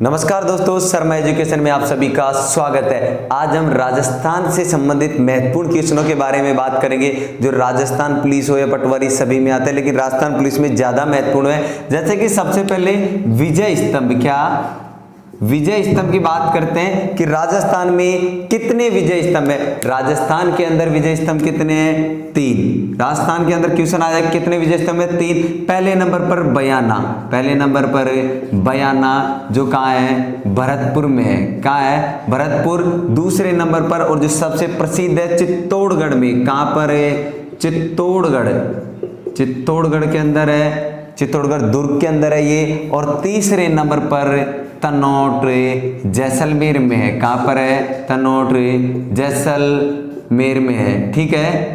नमस्कार दोस्तों, शर्मा एजुकेशन में आप सभी का स्वागत है। आज हम राजस्थान से संबंधित महत्वपूर्ण क्वेश्चनों के बारे में बात करेंगे जो राजस्थान पुलिस हो या पटवारी सभी में आते हैं, लेकिन राजस्थान पुलिस में ज्यादा महत्वपूर्ण है। जैसे कि सबसे पहले विजय स्तंभ, क्या विजय स्तंभ की बात करते हैं कि राजस्थान में कितने विजय स्तंभ है। राजस्थान के अंदर विजय स्तंभ कितने हैं? 3। राजस्थान के अंदर क्वेश्चन आ जाए कितने विजय स्तंभ है? 3। पहले नंबर पर बयाना, पहले नंबर पर बयाना जो कहाँ है? भरतपुर में है। कहाँ है? भरतपुर। दूसरे नंबर पर और जो सबसे प्रसिद्ध है चित्तौड़गढ़ में। कहाँ पर है? चित्तौड़गढ़। चित्तौड़गढ़ के अंदर है, चित्तौड़गढ़ दुर्ग के अंदर है ये। और तीसरे नंबर पर तनोट जैसलमेर में है। कहाँ पर है? तनोट जैसलमेर में है। ठीक है,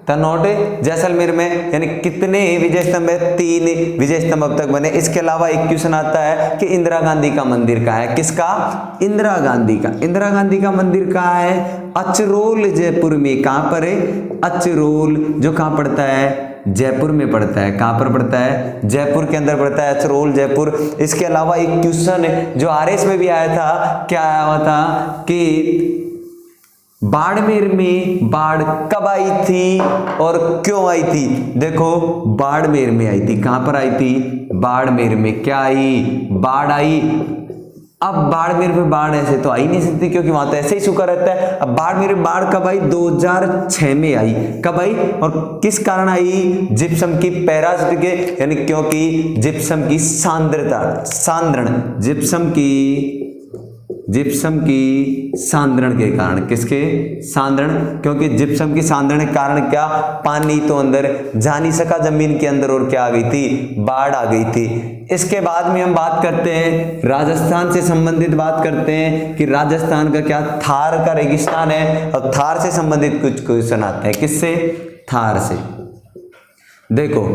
तनोट जैसलमेर में। यानी कितने विजय स्तंभ है? 3 विजय स्तंभ अब तक बने। इसके अलावा एक क्वेश्चन आता है कि इंदिरा गांधी का मंदिर कहाँ है? किसका? इंदिरा गांधी का। इंदिरा गांधी का मंदिर कहाँ है? अचरोल जयपुर में। कहाँ पर है? अचरोल, जो कहाँ पड़ता है? जयपुर में पड़ता है। कहां पर पड़ता है? जयपुर के अंदर पड़ता है, अचरोल जयपुर। इसके अलावा एक क्वेश्चन जो आरएस में भी आया था, क्या आया हुआ था कि बाड़मेर में बाढ़ कब आई थी और क्यों आई थी? देखो, बाड़मेर में आई थी। कहां पर आई थी? बाड़मेर में। क्या आई? बाढ़ आई। अब बाड़मेर में बाढ़ ऐसे तो आ ही नहीं सकती क्योंकि वहां तो ऐसे ही सूखा रहता है। अब बाड़मेर में बाढ़ कब आई? 2006 में आई। कब आई और किस कारण आई? जिप्सम की पैरासिट के, यानी क्योंकि जिप्सम की सांद्रता, सांद्रण, जिप्सम की सांद्रण के कारण। किसके? सांद्रण। क्योंकि जिप्सम की सांद्रण के कारण क्या? पानी तो अंदर जा नहीं सका जमीन के अंदर और क्या आ गई थी? बाढ़ आ गई थी। इसके बाद में हम बात करते हैं राजस्थान से संबंधित, बात करते हैं कि राजस्थान का क्या? थार का रेगिस्तान है। और थार से संबंधित कुछ क्वेश्चन आते हैं। किससे? थार से। देखो,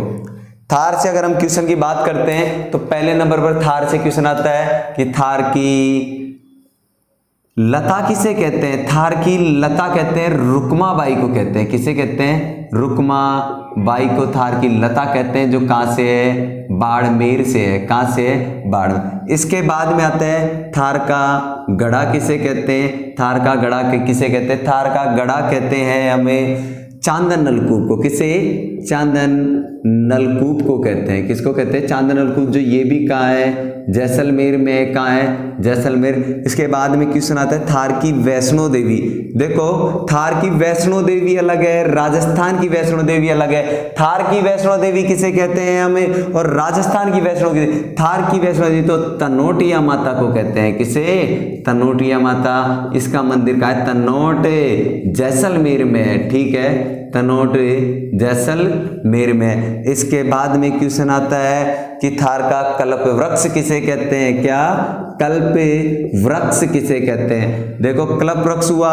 थार से अगर हम क्वेश्चन की बात करते हैं तो पहले नंबर पर थार से क्वेश्चन आता है कि थार की लता किसे कहते हैं? थार की लता कहते हैं रुक्मा बाई को कहते हैं। किसे कहते हैं? रुक्मा बाई को थार की लता कहते हैं, जो कहां से है? बाड़मेर से है। कहां से है? बाड़मेर। इसके बाद में आता है थार का गढ़ा किसे कहते हैं? थार का गढ़ा किसे कहते हैं? थार का गढ़ा कहते हैं हमें चांदन नलकूप को। किसे? चांदन नलकूप को कहते हैं। किसको कहते हैं? चांदन नलकूप, जो ये भी कहाँ है? जैसलमेर में। कहाँ है? जैसलमेर। इसके बाद में क्वेश्चन आता है थार की वैष्णो देवी। देखो, थार की वैष्णो देवी अलग है, राजस्थान की वैष्णो देवी अलग है। थार की वैष्णो देवी किसे कहते हैं हमें, और राजस्थान की वैष्णो देवी, थार की वैष्णो देवी तो तनोटिया माता को कहते हैं। किसे? तनोटिया माता। इसका मंदिर कहाँ है? तनोट जैसलमेर में है। ठीक है, तनोट जैसलमेर में। इसके बाद में क्वेश्चन आता है कि थार का कल्प वृक्ष किसे कहते हैं? क्या? कल्प वृक्ष किसे कहते हैं? देखो, कल्प वृक्ष हुआ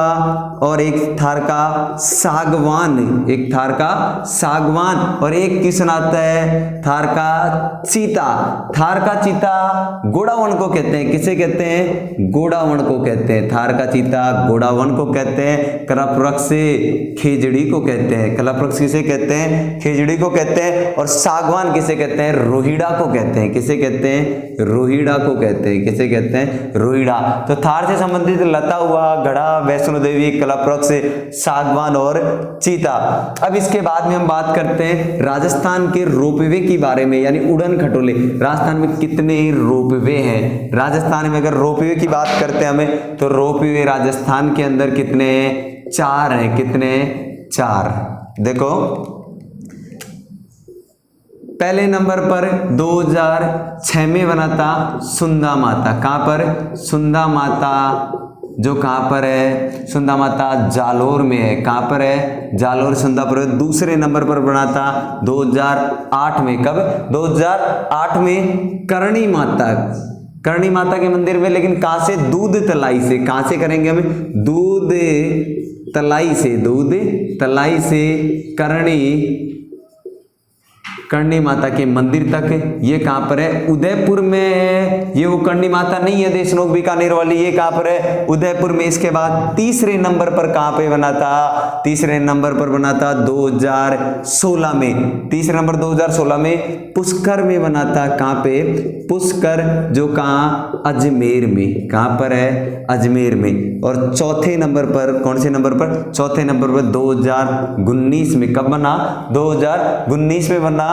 और एक थार का सागवान, एक थार का सागवान। और एक क्वेश्चन आता है थार का चीता। थार का चीता गोड़ावन को कहते हैं। किसे कहते हैं? गोड़ावन को कहते हैं। थार का चीता गोड़ावन को कहते हैं। कल्प वृक्ष खेजड़ी को कहते हैं। कल्प वृक्ष किसे कहते हैं? खेजड़ी को कहते हैं। और सागवान किसे कहते हैं? रोहिड़ा को कहते हैं। किसे कहते हैं? रोहिड़ा को कहते हैं। किसे कहते हैं? रोहिड़ा। तो थार से संबंधित लता हुआ, गढ़ा, वैष्णो देवी, कल्प वृक्ष, सागवान और चीता। अब इसके बाद में हम बात करते हैं राजस्थान के रोपवे के बारे में, यानी उड़न खटोले। राजस्थान में कितने रोपवे हैं? राजस्थान में अगर रोपवे की बात करते हैं हमें, तो रोपवे राजस्थान के अंदर कितने हैं? 4 हैं। कितने? 4। देखो, पहले नंबर पर 2006 में बना था सुंदा माता। कहां पर? सुंदा माता, जो कहां पर है? सुंदा माता जालोर में है। कहां पर है? जालोर, सुंदापुर। दूसरे नंबर पर बना था 2008 में। कब? 2008 में करणी माता, करणी माता के मंदिर में। लेकिन कहां से? दूध तलाई से। कहां से करेंगे हमें? दूध तलाई से। दूध तलाई से करणी करणी माता के मंदिर तक। ये कहां पर है? उदयपुर में है। ये वो करणी माता नहीं है देशनोक बीकानेर वाली, ये कहां पर है? उदयपुर में। इसके बाद तीसरे नंबर पर कहां पे बना था? तीसरे नंबर पर बना था 2016 में। तीसरे नंबर 2016 में पुष्कर में बना था। कहां पे? पुष्कर, जो कहां? अजमेर में। कहां पर है? अजमेर में। और चौथे नंबर पर, कौन से नंबर पर? चौथे नंबर पर 2019 में। कब बना? 2019 में बना।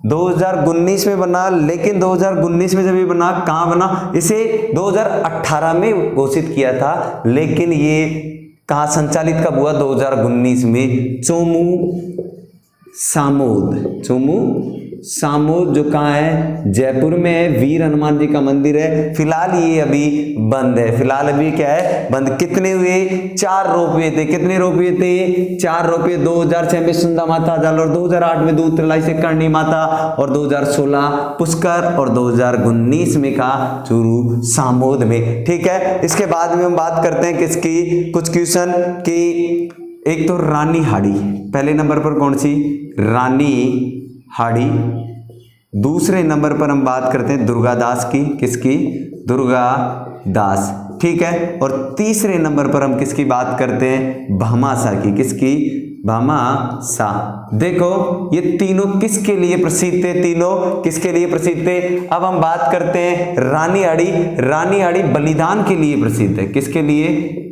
2019 में बना, लेकिन 2019 में जब ये बना, कहां बना? इसे 2018 में घोषित किया था, लेकिन ये कहां संचालित कब हुआ? 2019 में। चोमू सामोद। चोमू सामोद जो कहाँ है? जयपुर में है। वीर हनुमान जी का मंदिर है। फिलहाल ये अभी बंद है। फिलहाल अभी क्या है? बंद। कितने हुए? 4 रोपवे थे। कितने रोपवे थे? 4 रोपवे। 2006 में सुंदा माता जाल, और 2008 में दूध तलाई से करणी माता, और 2016 पुष्कर, और 2019 में कहा? चूरू सामोद में। ठीक है। इसके बाद में हम बात करते हैं किसकी? कुछ क्वेश्चन की। एक तो रानी हाड़ी, पहले नंबर पर कौन सी? रानी हाड़ी। दूसरे नंबर पर हम बात करते हैं दुर्गादास की। किसकी? दुर्गादास। ठीक है। और तीसरे नंबर पर हम किसकी बात करते हैं? भामाशाह की। किसकी? भामाशाह। देखो ये तीनों किसके लिए प्रसिद्ध थे? तीनों किसके लिए प्रसिद्ध थे? अब हम बात करते हैं रानी हाड़ी। रानी हाड़ी बलिदान के लिए प्रसिद्ध है। किसके लिए?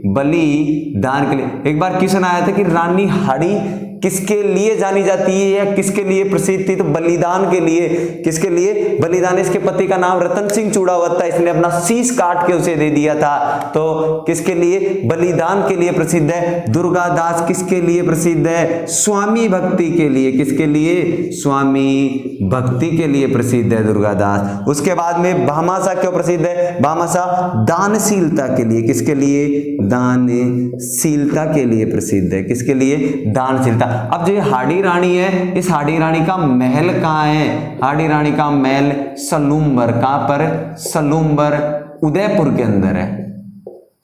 बलिदान के लिए। एक बार क्वेश्चन आया था कि रानी हाड़ी किसके लिए जानी जाती है या किसके लिए प्रसिद्ध थी? तो बलिदान के लिए। किसके लिए? बलिदान। इसके पति का नाम रतन सिंह चूड़ावत था, इसने अपना शीश काट के उसे दे दिया था। तो किसके लिए? बलिदान के लिए प्रसिद्ध है। दुर्गादास किसके लिए प्रसिद्ध है? स्वामी भक्ति के लिए। किसके लिए? स्वामी भक्ति के लिए प्रसिद्ध है दुर्गादास। उसके बाद में भामाशाह क्यों प्रसिद्ध है? भामाशाह दानशीलता के लिए। किसके लिए? दानशीलता के लिए प्रसिद्ध है। किसके लिए? दानशीलता। अब जो हाड़ी रानी है, इस हाड़ी रानी का महल कहाँ है? हाड़ी रानी का महल सलूम्बर। कहां पर? सलूम्बर उदयपुर के अंदर है।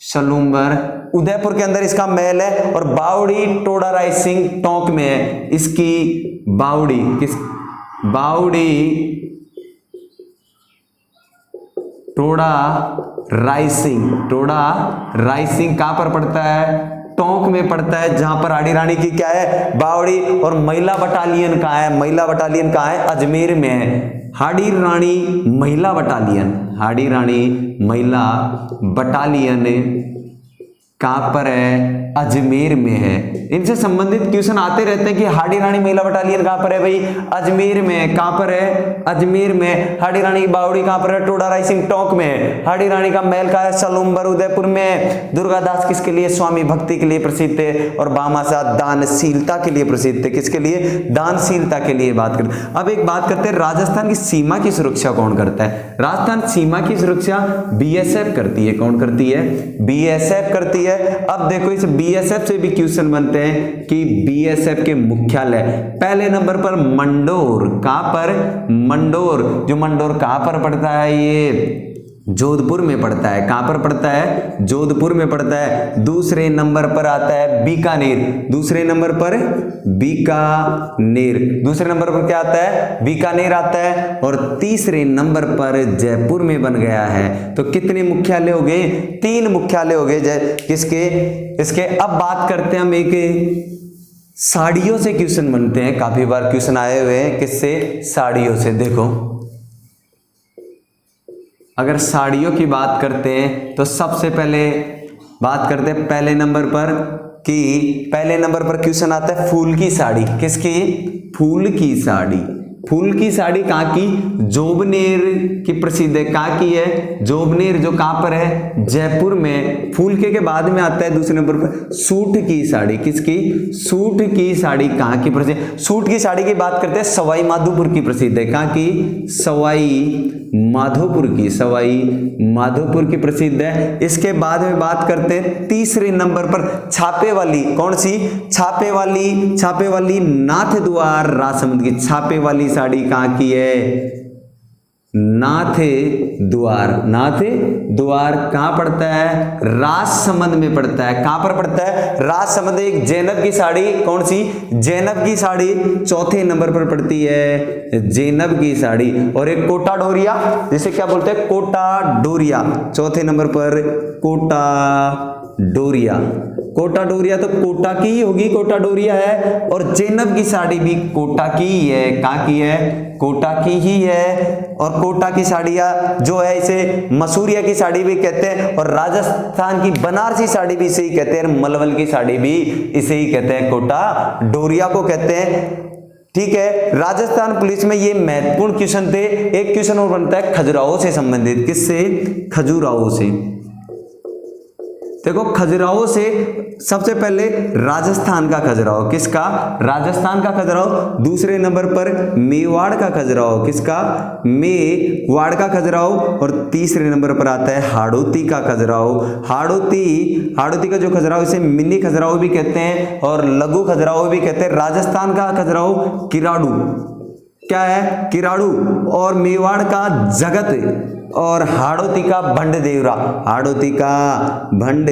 सलूम्बर उदयपुर के अंदर इसका महल है। और बावड़ी टोडा राय सिंह टोंक में है इसकी बावड़ी। किस? बावड़ी टोडा राय सिंह। टोडा राय सिंह कहां पर पड़ता है? टोंक में पड़ता है, जहां पर हाड़ी रानी की क्या है? बावड़ी। और महिला बटालियन कहां है? महिला बटालियन कहां है? अजमेर में है। हाड़ी रानी महिला बटालियन। हाड़ी रानी महिला बटालियन कहां पर है? अजमेर में है। इनसे संबंधित क्वेश्चन आते रहते हैं कि हाड़ी रानी महिला बटालियन कहां पर है? भाई अजमेर में है। कहां पर है? अजमेर में। हाड़ी रानी की बावड़ी कहां पर है? टोडा राय सिंह टोंक में है। हाड़ी रानी का महल कहां है? सलूम्बर उदयपुर में। दुर्गादास किसके लिए? स्वामी भक्ति के लिए प्रसिद्ध है। और भामाशाह दानशीलता के लिए प्रसिद्ध है। किसके लिए? दानशीलता के लिए बात करते हैं। अब एक बात करते हैं, राजस्थान की सीमा की सुरक्षा कौन करता है? राजस्थान सीमा की सुरक्षा बीएसएफ करती है। कौन करती है? बीएसएफ करती है। अब देखो इस बीएसएफ से भी क्वेश्चन बनते हैं कि बीएसएफ के मुख्यालय पहले नंबर पर मंडोर। कहां पर? मंडोर। जो मंडोर कहां पर पड़ता है? ये जोधपुर में पड़ता है। कहां पर पड़ता है? जोधपुर में पड़ता है। दूसरे नंबर पर आता है बीकानेर। दूसरे नंबर पर बीकानेर। दूसरे नंबर पर क्या आता है? बीकानेर आता है। और तीसरे नंबर पर जयपुर में बन गया है। तो कितने मुख्यालय हो गए? 3 मुख्यालय हो गए। किसके? इसके। अब बात करते हैं हम एक साड़ियों से क्वेश्चन बनते हैं। काफी बार क्वेश्चन आए हुए हैं। किससे? साड़ियों से। देखो अगर साड़ियों की बात करते हैं तो सबसे पहले बात करते हैं पहले नंबर पर कि पहले नंबर पर क्वेश्चन आता है फूल की साड़ी। किसकी? फूल की साड़ी। फूल की साड़ी कहाँ की? जोबनेर की प्रसिद्ध है। कहाँ की है? जोबनेर। जो कहाँ पर है? जयपुर में। फूल के बाद में आता है दूसरे नंबर पर सूट की साड़ी। किसकी? सूट की साड़ी कहाँ की प्रसिद्ध? सूट की साड़ी की बात करते हैं सवाई माधोपुर की प्रसिद्ध है। कहाँ की? सवाई माधोपुर की। सवाई माधोपुर की प्रसिद्ध है। इसके बाद में बात करते हैं तीसरे नंबर पर छापे वाली। कौन सी? छापे वाली। छापे वाली नाथ द्वार राजसमंद की छापे वाली साड़ी कहाँ की है? नाथे द्वार, नाथे द्वार कहाँ पड़ता है? राजसमंद में पड़ता है। कहाँ पर पड़ता है? राजसमंद। एक जैनब की साड़ी, कौन सी? जैनब की साड़ी चौथे नंबर पर पड़ती है, जैनब की साड़ी। और एक कोटा डोरिया, जिसे क्या बोलते हैं? कोटा डोरिया, चौथे नंबर पर कोटा डोरिया। कोटा डोरिया तो कोटा की ही होगी, कोटा डोरिया है। और जैनब की साड़ी भी कोटा की ही है। कहाँ की है? कोटा की ही है। और कोटा की साड़ियाँ जो है इसे मसूरिया की साड़ी भी कहते हैं, और राजस्थान की बनारसी साड़ी भी इसे ही कहते हैं, मलवल की साड़ी भी इसे ही कहते हैं, कोटा डोरिया को कहते हैं। ठीक है, राजस्थान पुलिस में ये महत्वपूर्ण क्वेश्चन थे। एक क्वेश्चन और बनता है खजुराहो से संबंधित। किससे? खजुराहो से। देखो खजुराहो से सबसे पहले राजस्थान का खजुराहो, किसका? राजस्थान का खजुराहो। दूसरे नंबर पर मेवाड़ का खजुराहो, किसका? मेवाड़ का खजुराहो। और तीसरे नंबर पर आता है हाड़ौती का खजुराहो। हाड़ौती का जो खजुराहो, इसे मिनी खजुराहो भी कहते हैं और लघु खजुराहो भी कहते हैं। राजस्थान का खजुराहो किराड़ू, क्या है? किराड़ू। और मेवाड़ का जगत, और हाड़ौती का भंड देवरा, हाड़ौती का भंड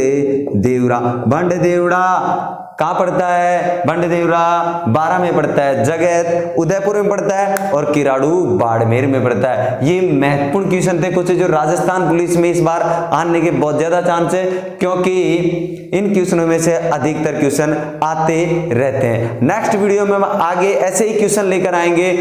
देवरा। भंड देवरा कहाँ पड़ता है? भंड देवरा 12 में पड़ता है, जगत उदयपुर में पड़ता है, और किराड़ू बाड़मेर में पड़ता है। ये महत्वपूर्ण क्वेश्चन थे कुछ जो राजस्थान पुलिस में इस बार आने के बहुत ज्यादा चांस है, क्योंकि इन क्वेश्चनों में से अधिकतर क्वेश्चन आते रहते हैं। नेक्स्ट वीडियो में हम आगे ऐसे ही क्वेश्चन लेकर आएंगे।